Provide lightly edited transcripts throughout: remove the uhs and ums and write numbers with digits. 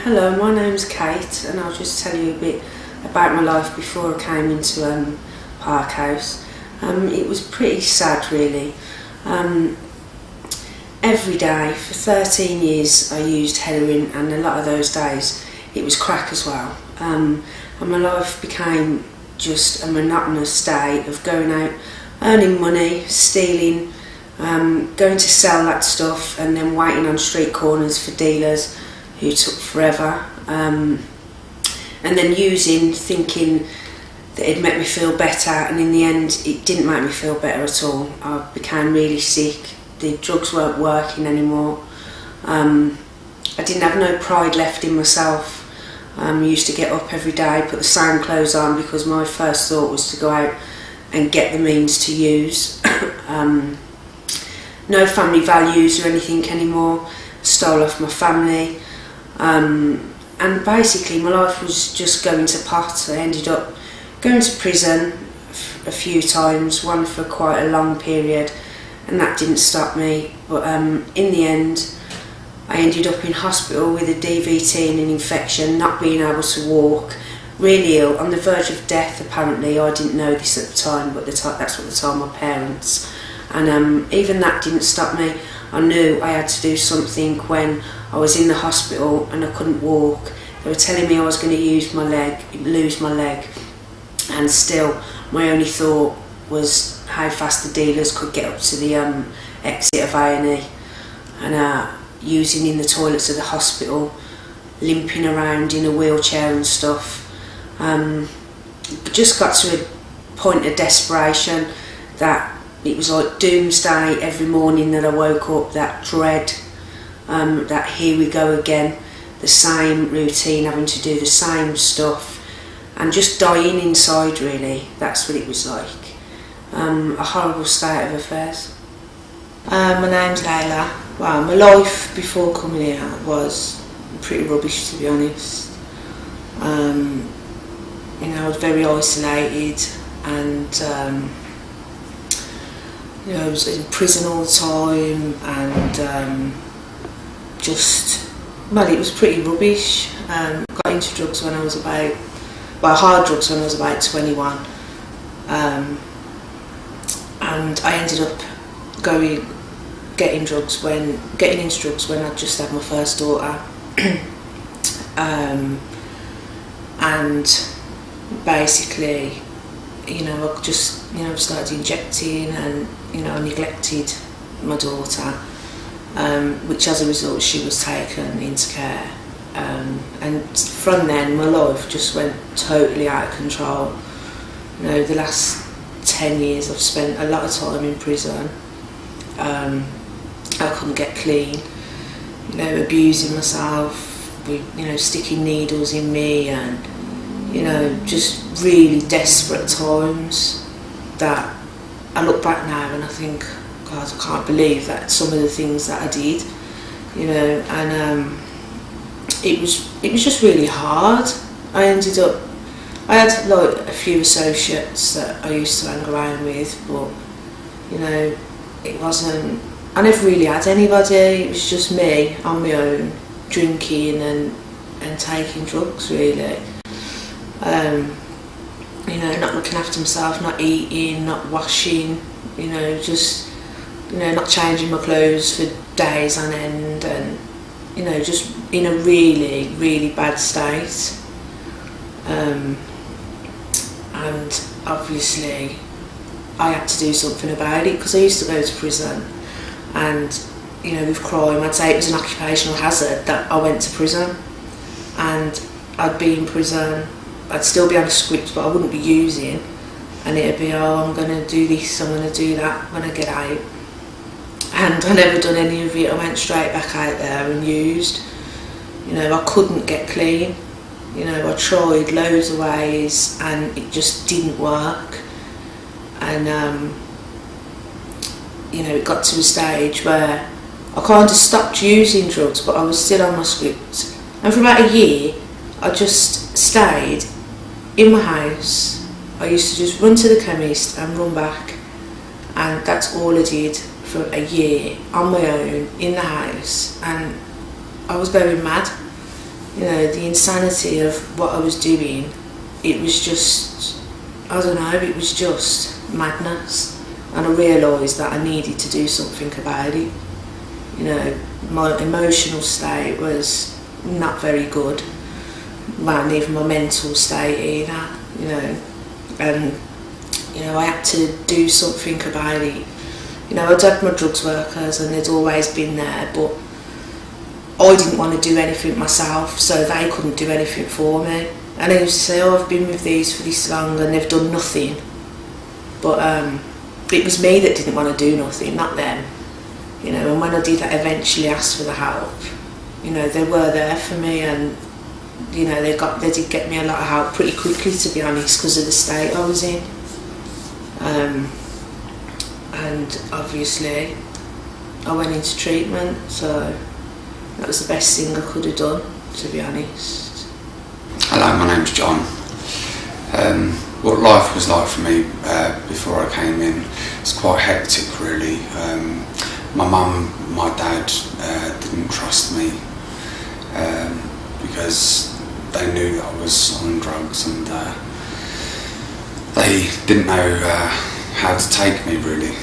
Hello, my name's Kate and I'll just tell you a bit about my life before I came into Park House. It was pretty sad really. Every day for 13 years I used heroin, and a lot of those days it was crack as well. And my life became just a monotonous state of going out, earning money, stealing, going to sell that stuff and then waiting on street corners for dealers who took forever, and then using, thinking that it'd make me feel better, and in the end it didn't make me feel better at all. I became really sick, the drugs weren't working anymore. I didn't have no pride left in myself. I used to get up every day, put the same clothes on, because my first thought was to go out and get the means to use. No family values or anything anymore. Stole off my family. And basically my life was just going to pot. I ended up going to prison a few times, one for quite a long period, and that didn't stop me. But in the end I ended up in hospital with a DVT and an infection, not being able to walk, really ill, on the verge of death apparently. I didn't know this at the time, but that's what they told my parents. And even that didn't stop me. I knew I had to do something when I was in the hospital and I couldn't walk. They were telling me I was going to lose my leg, and still my only thought was how fast the dealers could get up to the exit of A&E, and using in the toilets of the hospital, limping around in a wheelchair and stuff. Just got to a point of desperation that it was like doomsday every morning that I woke up, that dread, that here we go again, the same routine, having to do the same stuff, and just dying inside really. That's what it was like. A horrible state of affairs. My name's Layla. Well, my life before coming here was pretty rubbish, to be honest. I was very isolated, and I was in prison all the time, and it was pretty rubbish. Got into drugs when I was hard drugs when I was about 21, and I ended up getting into drugs when I just had my first daughter. And basically, I just, started injecting, and, I neglected my daughter, which as a result she was taken into care. And from then my life just went totally out of control. The last 10 years I've spent a lot of time in prison. I couldn't get clean, abusing myself, with, sticking needles in me, and just really desperate times that I look back now and I think, God, I can't believe that some of the things that I did, and it was just really hard. I had like a few associates that I used to hang around with, but it wasn't, I never really had anybody. It was just me on my own, drinking and taking drugs really. Not looking after myself, not eating, not washing, just, not changing my clothes for days on end, and, just in a really, really bad state. And obviously I had to do something about it, because I used to go to prison, and, with crime, I'd say it was an occupational hazard that I went to prison, and I'd be in prison, I'd still be on a script, but I wouldn't be using, and it'd be, oh, I'm going to do this, I'm going to do that when I get out. And I never done any of it. I went straight back out there and used. I couldn't get clean. I tried loads of ways and it just didn't work. And it got to a stage where I kind of stopped using drugs, but I was still on my script. And for about a year I just stayed in my house. I used to just run to the chemist and run back, and that's all I did for a year on my own in the house, and I was going mad. you know, the insanity of what I was doing, it was just, I don't know, it was just madness. And I realised that I needed to do something about it. You know, my emotional state was not very good. Well, neither my mental state either, you know. And, you know, I had to do something about it. You know, I'd had my drugs workers and they'd always been there, but I didn't want to do anything myself, so they couldn't do anything for me. And I used to say, oh, I've been with these for this long and they've done nothing. But it was me that didn't want to do nothing, not them. You know, and when I did eventually ask for the help, you know, they were there for me, and, you know, they did get me a lot of help pretty quickly, to be honest, because of the state I was in. And obviously I went into treatment, so that was the best thing I could have done, to be honest. Hello, my name's John. What life was like for me before I came in was quite hectic, really. My mum, my dad didn't trust me because they knew that I was on drugs, and they didn't know how to take me, really,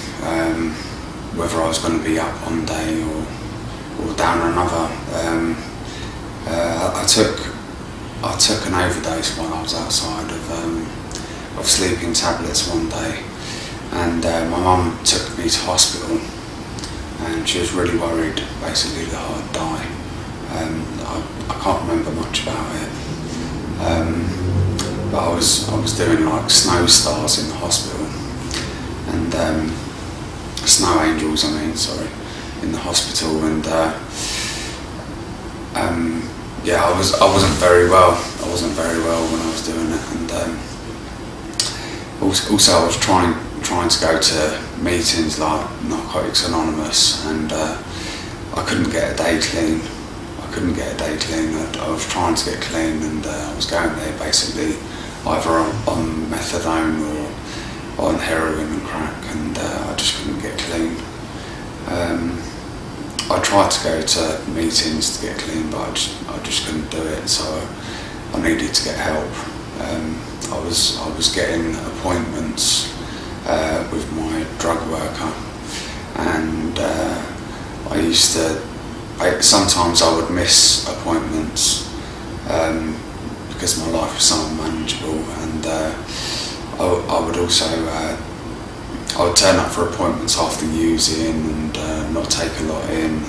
whether I was going to be up one day or down another. I took an overdose while I was outside of sleeping tablets one day, and my mum took me to hospital, and she was really worried, basically, that I'd die. I can't remember much about it, but I was doing like snow stars in the hospital, and snow angels, in the hospital, and yeah, I wasn't very well. I wasn't very well when I was doing it, and also I was trying to go to meetings like Narcotics Anonymous, and I couldn't get a day clean. I was trying to get clean, and I was going there basically either on methadone or on heroin and crack, and I just couldn't get clean. I tried to go to meetings to get clean, but I just couldn't do it, so I needed to get help. I was getting appointments with my drug worker, and sometimes I would miss appointments because my life was so unmanageable, and I would also I would turn up for appointments after using and not take a lot in.